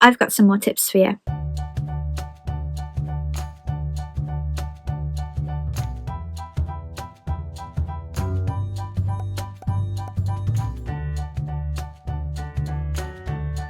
I've got some more tips for you.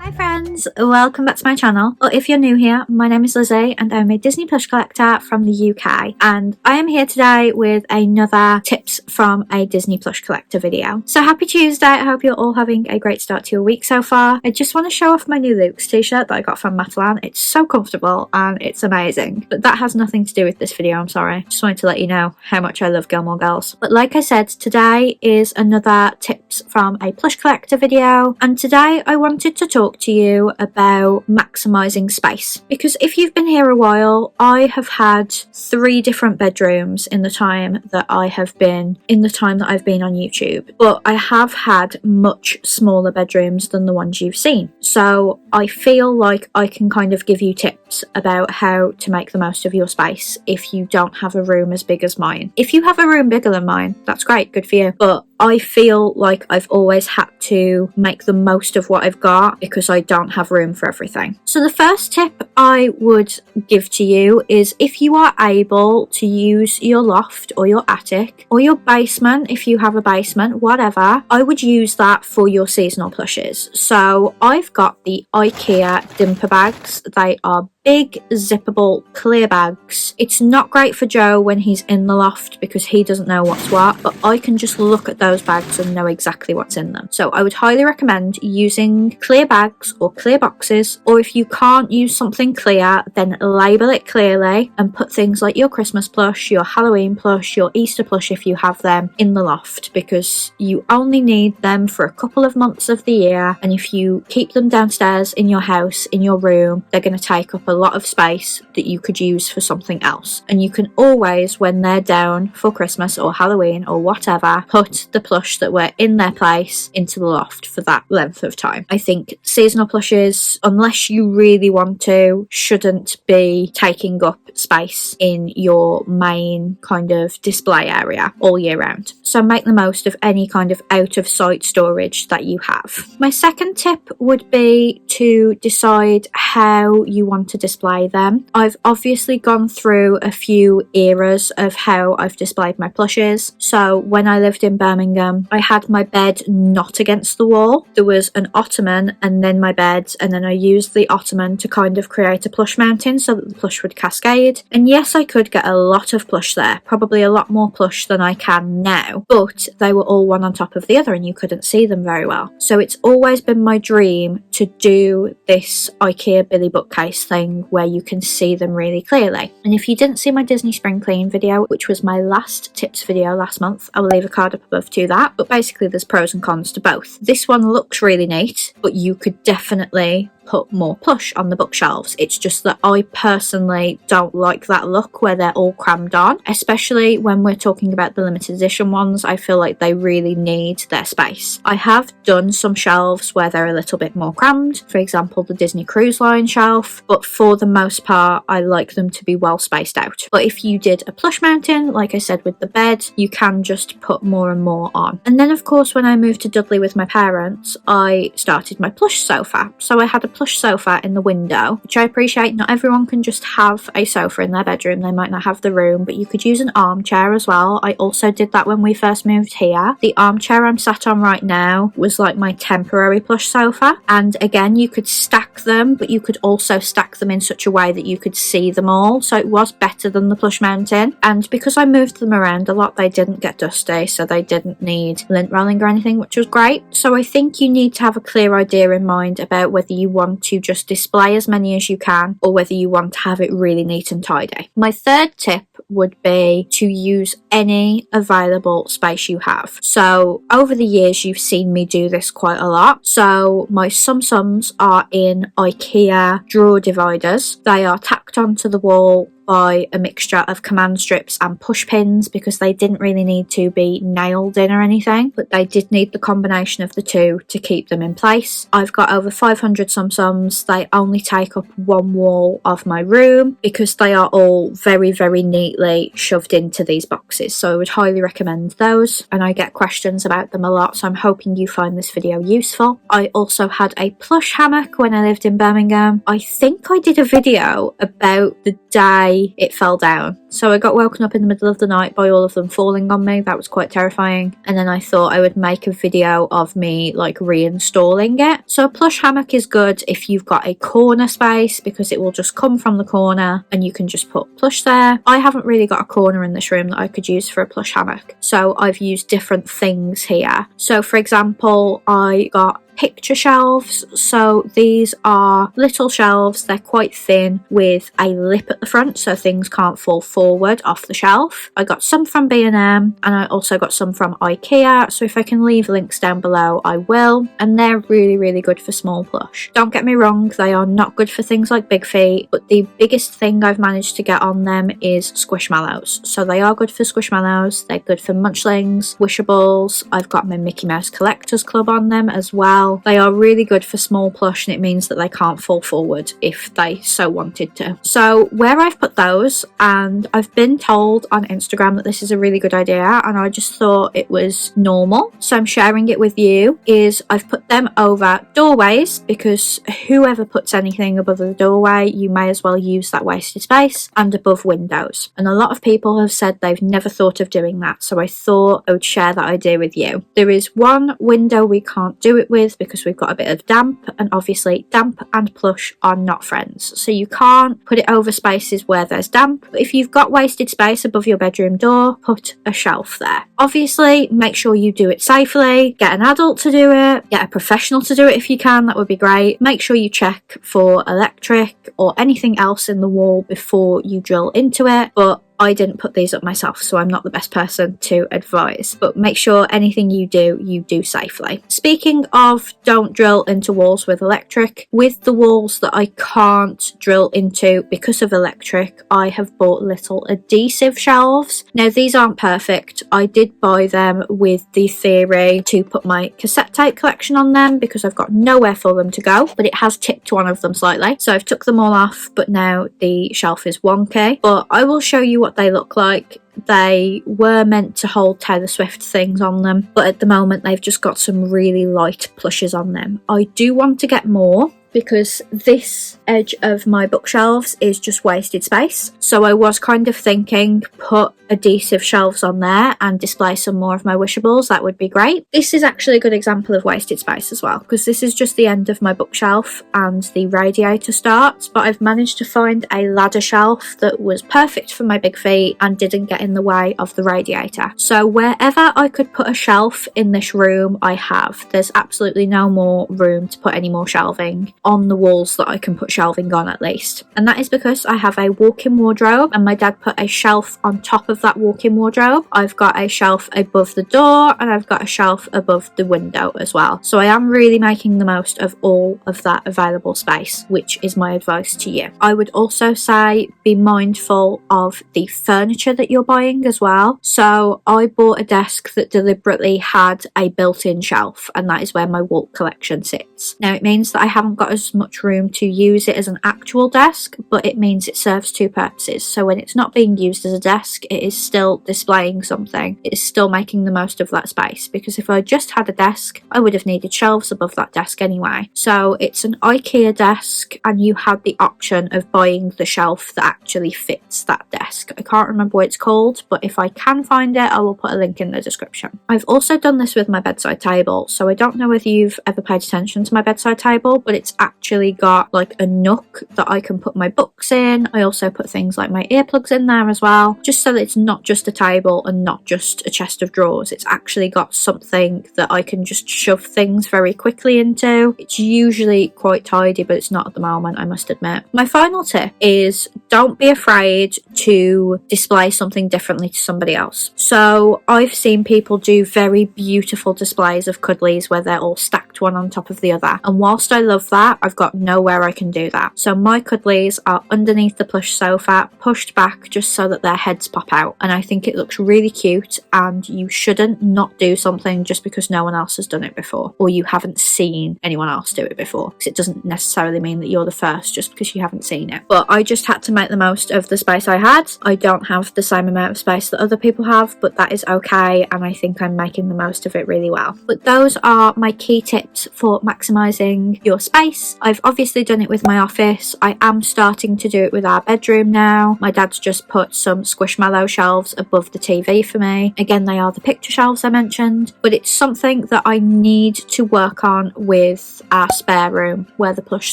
Hi friends, welcome back to my channel. Or if you're new here, my name is Lize and I'm a Disney plush collector from the UK, and I am here today with another tips from a Disney plush collector video. So happy Tuesday, I hope you're all having a great start to your week so far. I just want to show off my new Luke's t-shirt that I got from Matalan. It's so comfortable and it's amazing, but that has nothing to do with this video, I'm sorry. Just wanted to let you know how much I love Gilmore Girls. But like I said, today is another tips from a plush collector video, and today I wanted to talk to you about maximising space, because if you've been here a while, I have had 3 different bedrooms in the time that I've been on YouTube, but I have had much smaller bedrooms than the ones you've seen, so I feel like I can kind of give you tips about how to make the most of your space if you don't have a room as big as mine. If you have a room bigger than mine, that's great, good for you, but I feel like I've always had to make the most of what I've got because I don't have room for everything. So the first tip I would give to you is, if you are able to use your loft or your attic or your basement, if you have a basement, whatever, I would use that for your seasonal plushes. So I've got the IKEA dimper bags. They are big zippable clear bags. It's not great for Joe when he's in the loft because he doesn't know what's what, but I can just look at those bags and know exactly what's in them. So I would highly recommend using clear bags or clear boxes, or if you can't use something clear, then label it clearly and put things like your Christmas plush, your Halloween plush, your Easter plush if you have them in the loft, because you only need them for a couple of months of the year, and if you keep them downstairs in your house, in your room, they're going to take up a lot of space that you could use for something else. And you can always, when they're down for Christmas or Halloween or whatever, put the plush that were in their place into the loft for that length of time. I think seasonal plushes, unless you really want to, shouldn't be taking up space in your main kind of display area all year round. So make the most of any kind of out of sight storage that you have. My second tip would be to decide how you want to display them. I've obviously gone through a few eras of how I've displayed my plushes. So when I lived in Birmingham, I had my bed not against the wall. There was an ottoman and then my bed, and then I used the ottoman to kind of create a plush mountain so that the plush would cascade. And yes, I could get a lot of plush there, probably a lot more plush than I can now, but they were all one on top of the other and you couldn't see them very well. So it's always been my dream to do this IKEA Billy bookcase thing where you can see them really clearly. And if you didn't see my Disney spring clean video, which was my last tips video last month, I will leave a card up above to that, but basically there's pros and cons to both. This one looks really neat, but you could definitely put more plush on the bookshelves. It's just that I personally don't like that look where they're all crammed on, especially when we're talking about the limited edition ones. I feel like they really need their space. I have done some shelves where they're a little bit more crammed, for example the Disney Cruise Line shelf, but for the most part I like them to be well spaced out. But if you did a plush mountain, like I said with the bed, you can just put more and more on. And then of course when I moved to Dudley with my parents, I started my plush sofa. So I had a plush sofa in the window, which I appreciate not everyone can just have a sofa in their bedroom. They might not have the room, but you could use an armchair as well. I also did that when we first moved here. The armchair I'm sat on right now was like my temporary plush sofa, and again you could stack them, but you could also stack them in such a way that you could see them all, so it was better than the plush mountain. And because I moved them around a lot, they didn't get dusty, so they didn't need lint rolling or anything, which was great. So I think you need to have a clear idea in mind about whether you want to just display as many as you can or whether you want to have it really neat and tidy. My third tip would be to use any available space you have. So over the years you've seen me do this quite a lot. So my sums are in IKEA drawer dividers. They are tacked onto the wall buy a mixture of command strips and push pins because they didn't really need to be nailed in or anything, but they did need the combination of the two to keep them in place. I've got over 500 sums. They only take up one wall of my room because they are all very, very neatly shoved into these boxes, so I would highly recommend those, and I get questions about them a lot, so I'm hoping you find this video useful. I also had a plush hammock when I lived in Birmingham. I think I did a video about the day it fell down. So I got woken up in the middle of the night by all of them falling on me. That was quite terrifying. And then I thought I would make a video of me like reinstalling it. So a plush hammock is good if you've got a corner space because it will just come from the corner and you can just put plush there. I haven't really got a corner in this room that I could use for a plush hammock, so I've used different things here. So for example, I got picture shelves. So these are little shelves, they're quite thin with a lip at the front so things can't fall forward off the shelf. I got some from B&M and I also got some from IKEA, so if I can leave links down below I will, and they're really, really good for small plush. Don't get me wrong, they are not good for things like big feet, but the biggest thing I've managed to get on them is squishmallows. So they are good for squishmallows, they're good for munchlings, wishables. I've got my Mickey Mouse Collectors Club on them as well. They are really good for small plush and it means that they can't fall forward if they so wanted to. So where I've put those, and I've been told on Instagram that this is a really good idea and I just thought it was normal, so I'm sharing it with you, is I've put them over doorways because whoever puts anything above the doorway, you may as well use that wasted space, and above windows. And a lot of people have said they've never thought of doing that, so I thought I would share that idea with you. There is one window we can't do it with because we've got a bit of damp, and obviously damp and plush are not friends, so you can't put it over spaces where there's damp. But if you've got wasted space above your bedroom door, put a shelf there. Obviously make sure you do it safely, get an adult to do it, get a professional to do it if you can, that would be great. Make sure you check for electric or anything else in the wall before you drill into it, but I didn't put these up myself, so I'm not the best person to advise, but make sure anything you do safely. Speaking of don't drill into walls with electric, with the walls that I can't drill into because of electric, I have bought little adhesive shelves. Now these aren't perfect. I did buy them with the theory to put my cassette tape collection on them because I've got nowhere for them to go, but it has tipped one of them slightly, so I've took them all off, but now the shelf is wonky. But I will show you what they look like. They were meant to hold Taylor Swift things on them, but at the moment they've just got some really light plushes on them. I do want to get more because this edge of my bookshelves is just wasted space, so I was kind of thinking put adhesive shelves on there and display some more of my wishables. That would be great. This is actually a good example of wasted space as well because this is just the end of my bookshelf and the radiator starts, but I've managed to find a ladder shelf that was perfect for my big feet and didn't get in the way of the radiator. So wherever I could put a shelf in this room I have. There's absolutely no more room to put any more shelving on the walls that I can put shelving on at least, and that is because I have a walk-in wardrobe and my dad put a shelf on top of that walk-in wardrobe. I've got a shelf above the door and I've got a shelf above the window as well, so I am really making the most of all of that available space, which is my advice to you. I would also say be mindful of the furniture that you're buying as well. So I bought a desk that deliberately had a built-in shelf, and that is where my Walt collection sits. Now it means that I haven't got as much room to use it as an actual desk, but it means it serves two purposes. So when it's not being used as a desk, it is still displaying something. It is still making the most of that space, because if I just had a desk I would have needed shelves above that desk anyway. So it's an IKEA desk and you had the option of buying the shelf that actually fits that desk. I can't remember what it's called, but if I can find it I will put a link in the description. I've also done this with my bedside table, so I don't know whether you've ever paid attention to my bedside table, but it's actually got like a nook that I can put my books in. I also put things like my earplugs in there as well, just so that it's not just a table and not just a chest of drawers. It's actually got something that I can just shove things very quickly into. It's usually quite tidy, but it's not at the moment, I must admit. My final tip is don't be afraid to display something differently to somebody else. So I've seen people do very beautiful displays of cuddlies where they're all stacked one on top of the other, and whilst I love that, that, I've got nowhere I can do that. So my cuddlies are underneath the plush sofa, pushed back just so that their heads pop out, and I think it looks really cute, and you shouldn't not do something just because no one else has done it before, or you haven't seen anyone else do it before, because it doesn't necessarily mean that you're the first just because you haven't seen it. But I just had to make the most of the space I had. I don't have the same amount of space that other people have, but that is okay, and I think I'm making the most of it really well. But those are my key tips for maximising your space. I've obviously done it with my office. I am starting to do it with our bedroom now. My dad's just put some squishmallow shelves above the TV for me. Again, they are the picture shelves I mentioned, but it's something that I need to work on with our spare room where the plush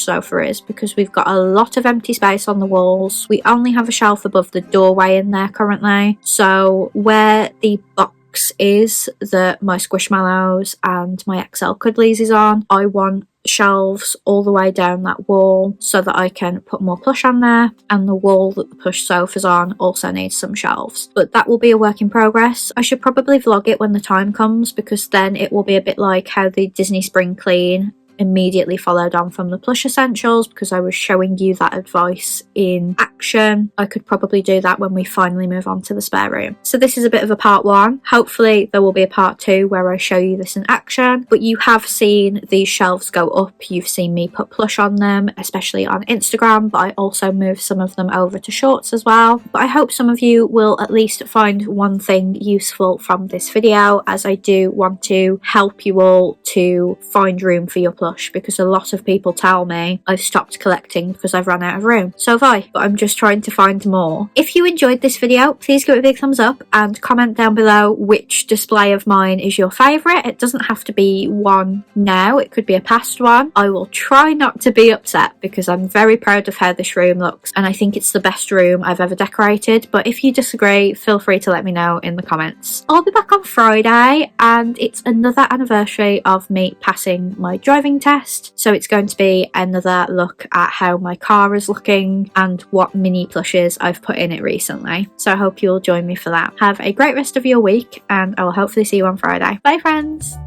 sofa is, because we've got a lot of empty space on the walls. We only have a shelf above the doorway in there currently, so where the box is that my squishmallows and my XL cuddlies is on, I want shelves all the way down that wall so that I can put more plush on there, and the wall that the plush sofa's on also needs some shelves, but that will be a work in progress. I should probably vlog it when the time comes, because then it will be a bit like how the Disney Spring Clean immediately followed on from the plush essentials, because I was showing you that advice in action. I could probably do that when we finally move on to the spare room. So this is a bit of a part one. Hopefully there will be a part two where I show you this in action, but you have seen these shelves go up. You've seen me put plush on them, especially on Instagram, but I also moved some of them over to shorts as well. But I hope some of you will at least find one thing useful from this video, as I do want to help you all to find room for your plush, because a lot of people tell me I've stopped collecting because I've run out of room. So have I, but I'm just trying to find more. If you enjoyed this video, please give it a big thumbs up and comment down below which display of mine is your favourite. It doesn't have to be one now, it could be a past one. I will try not to be upset, because I'm very proud of how this room looks and I think it's the best room I've ever decorated, but if you disagree, feel free to let me know in the comments. I'll be back on Friday, and it's another anniversary of me passing my driving test, so it's going to be another look at how my car is looking and what mini plushes I've put in it recently. So I hope you'll join me for that. Have a great rest of your week, and I will hopefully see you on Friday. Bye friends!